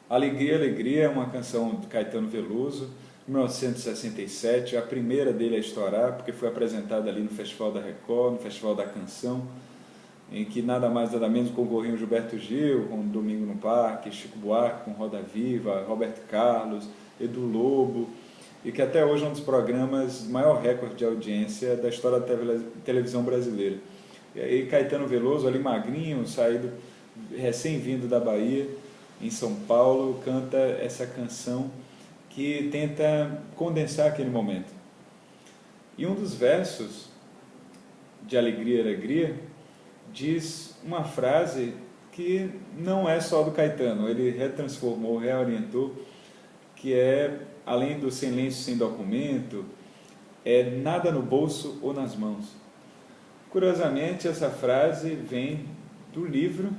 Alegria, Alegria é uma canção do Caetano Veloso, 1967, a primeira dele a estourar, porque foi apresentada ali no Festival da Record, no Festival da Canção, em que nada mais nada menos concorriam Gilberto Gil, com Domingo no Parque, Chico Buarque com Roda Viva, Roberto Carlos, Edu Lobo, e que até hoje é um dos programas maior recorde de audiência da história da televisão brasileira. E aí Caetano Veloso, ali magrinho, saído, recém-vindo da Bahia, em São Paulo, canta essa canção que tenta condensar aquele momento. E um dos versos de Alegria, Alegria diz uma frase que não é só do Caetano, ele retransformou, reorientou, que é, além do silêncio sem documento, é nada no bolso ou nas mãos. Curiosamente, essa frase vem do livro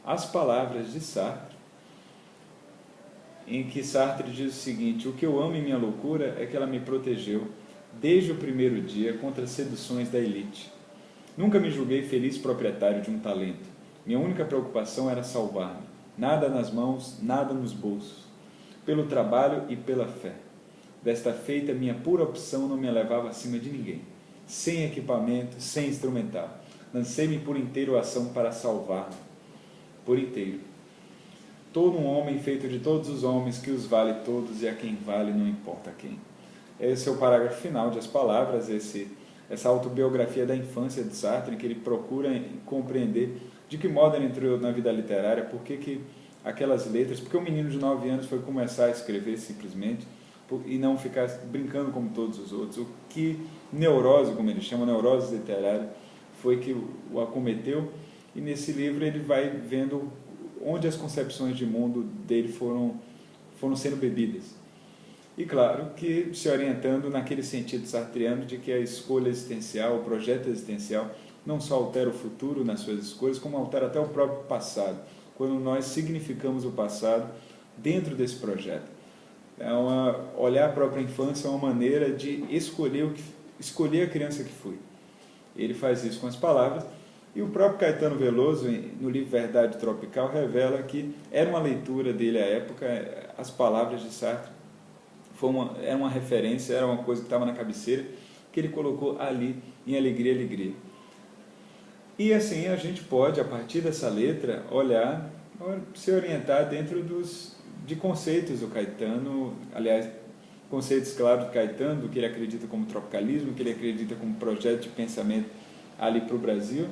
As Palavras de Sartre, em que Sartre diz o seguinte: o que eu amo em minha loucura é que ela me protegeu, desde o primeiro dia, contra as seduções da elite. Nunca me julguei feliz proprietário de um talento. Minha única preocupação era salvar-me. Nada nas mãos, nada nos bolsos. Pelo trabalho e pela fé. Desta feita, minha pura opção não me elevava acima de ninguém. Sem equipamento, sem instrumental. Lancei-me por inteiro a ação para salvar-me. Por inteiro. Todo um homem feito de todos os homens, que os vale todos e a quem vale não importa quem. Esse é o parágrafo final de As Palavras, essa autobiografia da infância de Sartre, em que ele procura compreender de que modo ele entrou na vida literária, por que aquelas letras, porque um menino de 9 anos foi começar a escrever simplesmente e não ficar brincando como todos os outros. O que neurose, como ele chama, neurose literária, foi que o acometeu, e nesse livro ele vai vendo onde as concepções de mundo dele foram sendo bebidas. E claro que se orientando naquele sentido sartreano de que a escolha existencial, o projeto existencial, não só altera o futuro nas suas escolhas, como altera até o próprio passado, quando nós significamos o passado dentro desse projeto. Olhar a própria infância é uma maneira de escolher a criança que fui. Ele faz isso com as palavras, e o próprio Caetano Veloso, no livro Verdade Tropical, revela que era uma leitura dele à época, As Palavras de Sartre, era uma referência, era uma coisa que estava na cabeceira, que ele colocou ali em Alegria, Alegria. E assim a gente pode, a partir dessa letra, se orientar dentro de conceitos do Caetano, aliás, conceitos claros do Caetano, do que ele acredita como tropicalismo, que ele acredita como projeto de pensamento ali para o Brasil,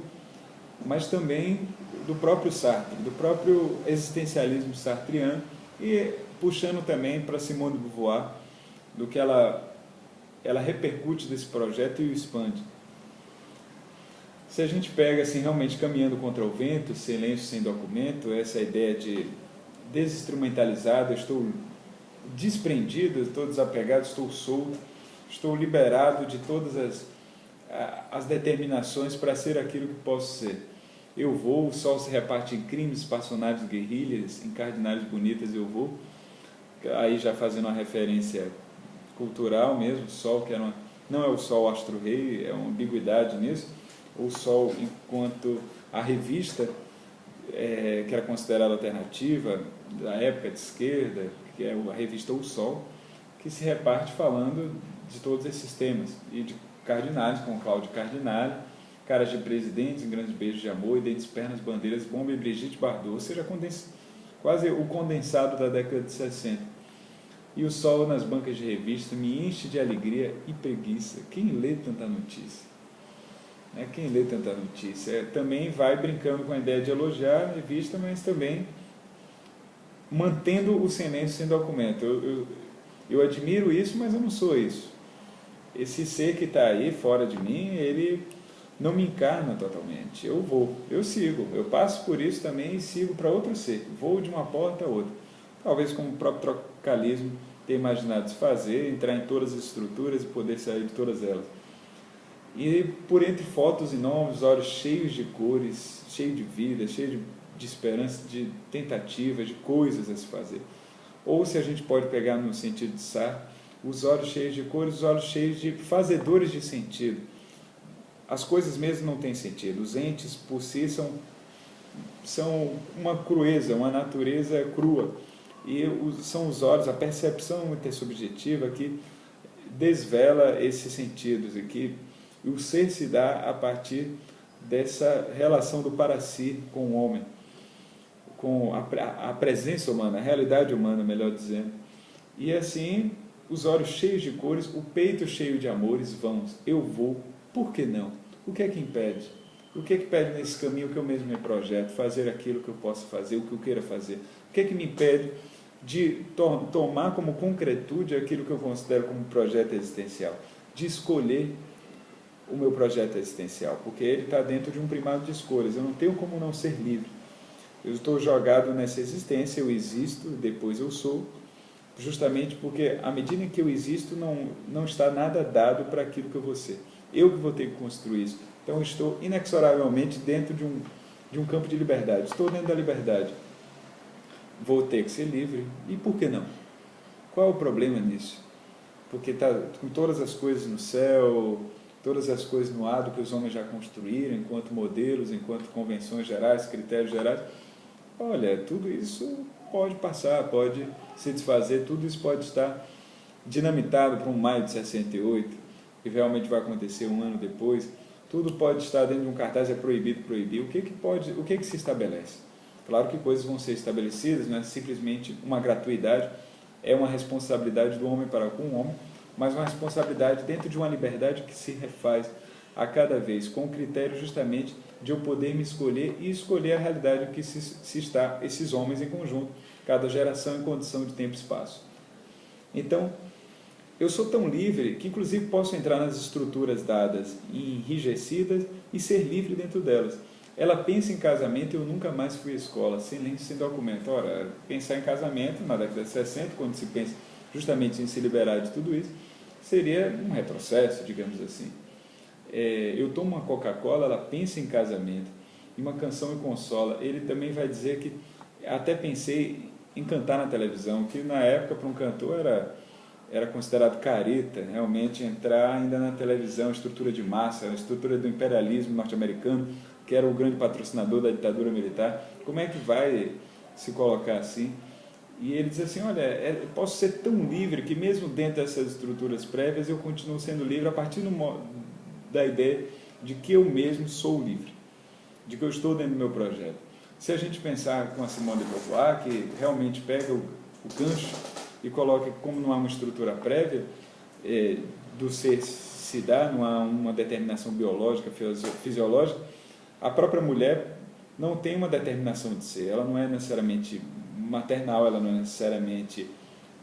mas também do próprio Sartre, do próprio existencialismo sartreano, e puxando também para Simone de Beauvoir, do que ela repercute desse projeto e o expande. Se a gente pega assim, realmente caminhando contra o vento, silêncio sem documento, essa ideia de desinstrumentalizado, estou desprendido, estou desapegado, estou solto, estou liberado de todas as determinações para ser aquilo que posso ser. Eu vou, o sol se reparte em crimes, passionários, guerrilhas, em cardinais bonitas eu vou. Aí já fazendo uma referência cultural mesmo, o sol que não é o sol astro-rei, é uma ambiguidade nisso. O sol enquanto a revista, que era considerada alternativa, da época de esquerda, que é a revista O Sol, que se reparte falando de todos esses temas, e de cardinais, como Cláudio Cardinale, Caras de Presidentes, em Grandes Beijos de Amor, e Dentes, Pernas, Bandeiras, Bomba e Brigitte Bardot, ou seja, quase o condensado da década de 60. E o sol nas bancas de revista me enche de alegria e preguiça. Quem lê tanta notícia? Quem lê tanta notícia? Também vai brincando com a ideia de elogiar a revista, mas também mantendo o silêncio sem documento. Eu admiro isso, mas eu não sou isso. Esse ser que está aí fora de mim, ele não me encarna totalmente. Eu sigo, eu passo por isso também e sigo para outro ser. Vou de uma porta a outra. Talvez como o próprio tropicalismo tenha imaginado se fazer, entrar em todas as estruturas e poder sair de todas elas. E por entre fotos e nomes, olhos cheios de cores, cheios de vida, cheios de esperança, de tentativas, de coisas a se fazer. Ou se a gente pode pegar no sentido de Sartre, os olhos cheios de cores, os olhos cheios de fazedores de sentido. As coisas mesmo não têm sentido. Os entes por si são uma crueza, uma natureza crua. E são os olhos, a percepção intersubjetiva que desvela esses sentidos e que o ser se dá a partir dessa relação do para si com o homem, com a presença humana, a realidade humana, melhor dizendo. E assim, os olhos cheios de cores, o peito cheio de amores, vamos, eu vou, por que não? O que é que impede? O que é que impede nesse caminho que eu mesmo me projeto, fazer aquilo que eu posso fazer, o que eu queira fazer? O que é que me impede de tomar como concretude aquilo que eu considero como projeto existencial? De escolher o meu projeto existencial, porque ele está dentro de um primado de escolhas, eu não tenho como não ser livre. Eu estou jogado nessa existência, eu existo, depois eu sou, justamente porque à medida em que eu existo, não está nada dado para aquilo que eu vou ser. Eu que vou ter que construir isso. Então eu estou inexoravelmente dentro de um campo de liberdade. Estou dentro da liberdade. Vou ter que ser livre. E por que não? Qual é o problema nisso? Porque está com todas as coisas no céu, todas as coisas no ar do que os homens já construíram, enquanto modelos, enquanto convenções gerais, critérios gerais. Olha, tudo isso pode passar, pode se desfazer, tudo isso pode estar dinamitado para um maio de 68, que realmente vai acontecer um ano depois. Tudo pode estar dentro de um cartaz, é proibido proibir. O que que se estabelece? Claro que coisas vão ser estabelecidas, não é simplesmente uma gratuidade, é uma responsabilidade do homem para com o homem, mas uma responsabilidade dentro de uma liberdade que se refaz a cada vez, com o critério justamente de eu poder me escolher e escolher a realidade que se está esses homens em conjunto, cada geração em condição de tempo e espaço. Então, eu sou tão livre que inclusive posso entrar nas estruturas dadas e enrijecidas e ser livre dentro delas. Ela pensa em casamento, eu nunca mais fui à escola, sem lei, sem documento. Ora, pensar em casamento na década de 60, quando se pensa justamente em se liberar de tudo isso, seria um retrocesso, digamos assim. Eu tomo uma Coca-Cola, ela pensa em casamento, e uma canção me consola. Ele também vai dizer que até pensei em cantar na televisão, que na época para um cantor era considerado careta, realmente entrar ainda na televisão, estrutura de massa, a estrutura do imperialismo norte-americano, que era o grande patrocinador da ditadura militar. Como é que vai se colocar assim? E ele diz assim, olha, posso ser tão livre que mesmo dentro dessas estruturas prévias eu continuo sendo livre a partir da ideia de que eu mesmo sou livre, de que eu estou dentro do meu projeto. Se a gente pensar com a Simone de Beauvoir, que realmente pega o gancho e coloca como não há uma estrutura prévia do ser se dar, não há uma determinação biológica, fisiológica, a própria mulher não tem uma determinação de ser, ela não é necessariamente maternal, ela não é necessariamente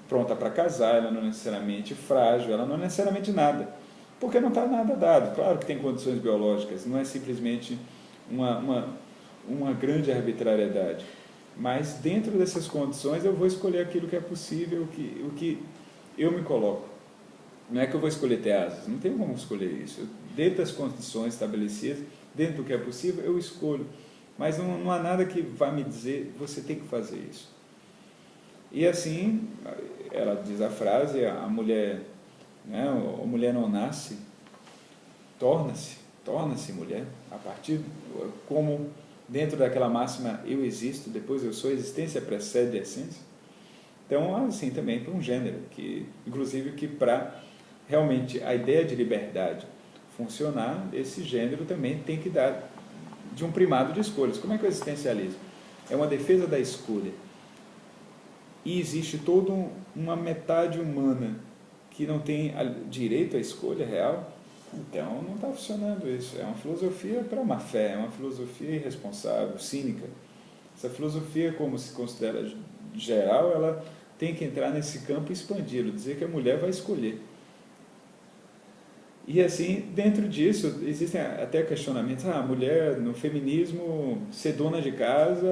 pronta para casar, ela não é necessariamente frágil, ela não é necessariamente nada, porque não está nada dado. Claro que tem condições biológicas, não é simplesmente uma grande arbitrariedade, mas dentro dessas condições eu vou escolher aquilo que é possível, o que eu me coloco. Não é que eu vou escolher ter asas, não tenho como escolher isso. Dentro das condições estabelecidas, dentro do que é possível, eu escolho. Mas não há nada que vá me dizer, você tem que fazer isso. E assim, ela diz a frase, a mulher não nasce, torna-se mulher, a partir, como dentro daquela máxima, eu existo, depois eu sou, a existência precede a essência. Então, assim também para um gênero, que inclusive que para realmente a ideia de liberdade funcionar, esse gênero também tem que dar de um primado de escolhas. Como é que é o existencialismo? É uma defesa da escolha. E existe toda uma metade humana que não tem direito à escolha real, então não está funcionando isso. É uma filosofia para má fé, é uma filosofia irresponsável, cínica. Essa filosofia, como se considera geral, ela tem que entrar nesse campo e expandi-lo, dizer que a mulher vai escolher. E assim, dentro disso, existem até questionamentos, a mulher no feminismo, ser dona de casa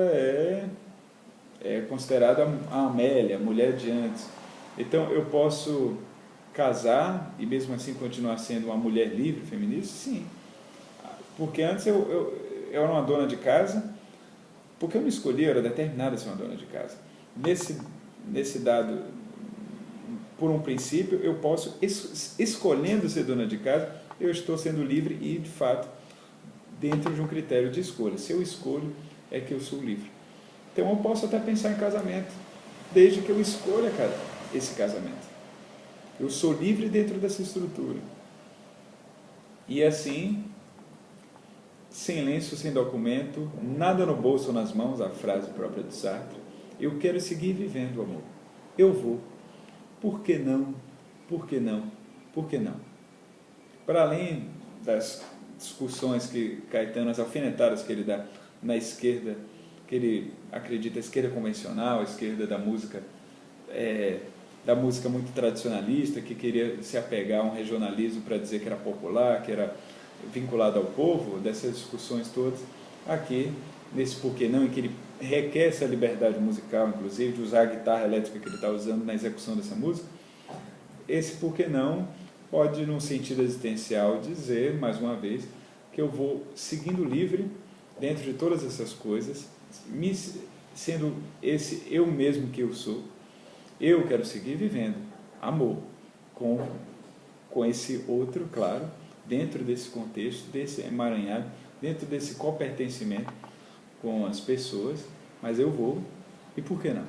é considerada a Amélia, a mulher de antes. Então, eu posso casar e mesmo assim continuar sendo uma mulher livre, feminista? Sim. Porque antes eu era uma dona de casa, porque eu não escolhi, eu era determinada a ser uma dona de casa. Nesse dado, por um princípio, eu posso, escolhendo ser dona de casa, eu estou sendo livre e, de fato, dentro de um critério de escolha. Se eu escolho, é que eu sou livre. Então, eu posso até pensar em casamento. desde que eu escolha, cara, esse casamento. Eu sou livre dentro dessa estrutura. E assim, sem lenço, sem documento, nada no bolso ou nas mãos, a frase própria de Sartre, eu quero seguir vivendo o amor. Eu vou. Por que não? Por que não? Por que não? Para além das discussões que Caetano, as alfinetadas que ele dá na esquerda, que ele acredita a esquerda convencional, a esquerda da música muito tradicionalista, que queria se apegar a um regionalismo para dizer que era popular, que era vinculado ao povo, dessas discussões todas, aqui, nesse porquê não, em que ele requer essa liberdade musical, inclusive, de usar a guitarra elétrica que ele está usando na execução dessa música, esse porquê não pode, num sentido existencial, dizer, mais uma vez, que eu vou seguindo livre dentro de todas essas coisas, sendo esse eu mesmo que eu sou. Eu quero seguir vivendo amor com esse outro, claro, dentro desse contexto, desse emaranhado, dentro desse copertencimento com as pessoas, mas eu vou, e por que não?